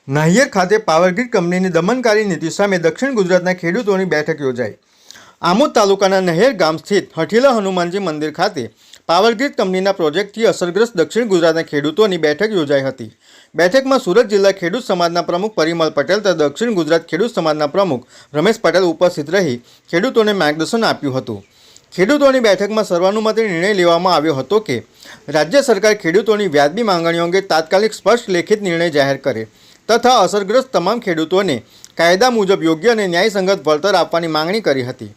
નાહિયર ખાતે પાવરગ્રીડ કંપનીની દમનકારી નીતિ સામે દક્ષિણ ગુજરાતના ખેડૂતોની બેઠક યોજાઈ। આમોદ તાલુકાના નહેર ગામ સ્થિત હઠીલા હનુમાનજી મંદિર ખાતે પાવરગ્રીડ કંપનીના પ્રોજેક્ટથી અસરગ્રસ્ત દક્ષિણ ગુજરાતના ખેડૂતોની બેઠક યોજાઈ હતી। બેઠકમાં સુરત જિલ્લા ખેડૂત સમાજના પ્રમુખ પરિમલ પટેલ તથા દક્ષિણ ગુજરાત ખેડૂત સમાજના પ્રમુખ રમેશ પટેલ ઉપસ્થિત રહી ખેડૂતોને માર્ગદર્શન આપ્યું હતું। ખેડૂતોની બેઠકમાં સર્વાનુમતે નિર્ણય લેવામાં આવ્યો હતો કે રાજ્ય સરકાર ખેડૂતોની વ્યાજબી માંગણીઓ અંગે તાત્કાલિક સ્પષ્ટ લેખિત નિર્ણય જાહેર કરે તથા અસરગ્રસ્ત તમામ ખેડૂતોને કાયદા મુજબ યોગ્ય અને ન્યાયસંગત વળતર આપવાની માંગણી કરી હતી।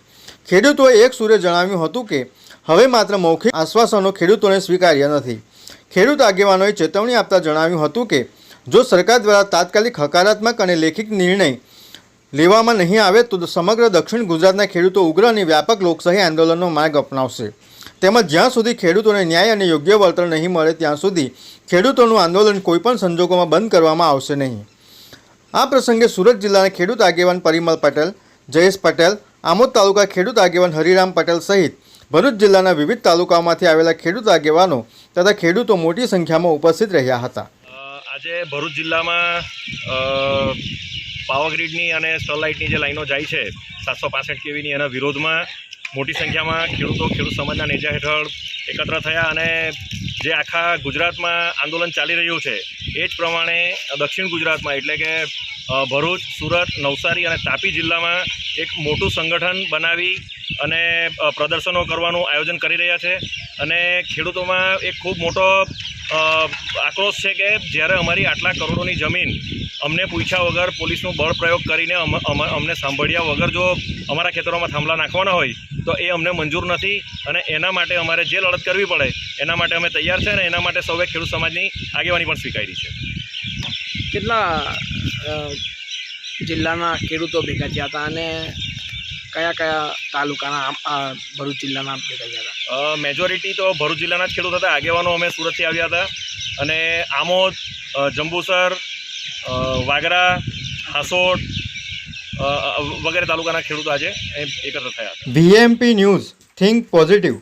ખેડૂતોએ એક સૂરે જણાવ્યું હતું કે હવે માત્ર મૌખિક આશ્વાસનો ખેડૂતોને સ્વીકાર્ય નથી। ખેડૂત આગેવાનોએ ચેતવણી આપતા જણાવ્યું હતું કે જો સરકાર દ્વારા તાત્કાલિક હકારાત્મક અને લેખિત નિર્ણય લેવામાં નહીં આવે તો સમગ્ર દક્ષિણ ગુજરાતના ખેડૂતો ઉગ્ર અને વ્યાપક લોકશાહી આંદોલનનો માર્ગ અપનાવશે તેમજ જ્યાં સુધી ખેડૂતોને ન્યાય અને યોગ્ય વળતર નહીં મળે ત્યાં સુધી ખેડૂતોનું આંદોલન કોઈપણ સંજોગોમાં બંધ કરવામાં આવશે નહીં। આ પ્રસંગે સુરત જિલ્લાના ખેડૂત આગેવાન પરિમલ પટેલ, જયેશ પટેલ, આમોદ તાલુકા ખેડૂત આગેવાન હરિરામ પટેલ સહિત ભરૂચ જિલ્લાના વિવિધ તાલુકાઓમાંથી આવેલા ખેડૂત આગેવાનો તથા ખેડૂતો મોટી સંખ્યામાં ઉપસ્થિત રહ્યા હતા। આજે ભરૂચ જિલ્લામાં પાવરગ્રીડની અને સ્ટરલાઇટની જે લાઈનો જાય છે 765 કેવીની એના વિરોધમાં મોટી સંખ્યામાં ખેડૂત સમાજના નેજા હેઠળ એકત્ર થયા અને જે આખા ગુજરાતમાં આંદોલન ચાલી રહ્યું છે એ જ પ્રમાણે દક્ષિણ ગુજરાતમાં એટલે કે ભરૂચ, સુરત, નવસારી અને તાપી જિલ્લામાં એક મોટું સંગઠન બનાવી અને પ્રદર્શનો કરવાનું આયોજન કરી રહ્યા છે અને ખેડૂતોમાં એક ખૂબ મોટો આક્રોશ છે કે જ્યારે અમારી આટલા કરોડોની જમીન અમને પૂછ્યા વગર પોલીસનું બળ પ્રયોગ કરીને અમને સાંભળ્યા વગર જો અમારા ખેતરોમાં થાંભલા નાખવાના હોય તો એ અમને મંજૂર નથી અને એના માટે અમારે જે લડત કરવી પડે એના માટે અમે તૈયાર છે અને એના માટે સૌએ ખેડૂત સમાજની આગેવાની પણ સ્વીકારી છે। કેટલા જિલ્લાના ખેડૂતો ભેગા થયા હતા અને કયા કયા તાલુકાના ભરૂચ જિલ્લાના ભેગા થયા હતા? મેજોરિટી તો ભરૂચ જિલ્લાના જ ખેડૂત હતા। આગેવાનો અમે સુરતથી આવ્યા હતા અને આમોદ, જંબુસર, વાગરા, હાસોડ વગેરે તાલુકાના ખેડૂતો આજે એકત્ર થયા હતા। VMP news, think positive.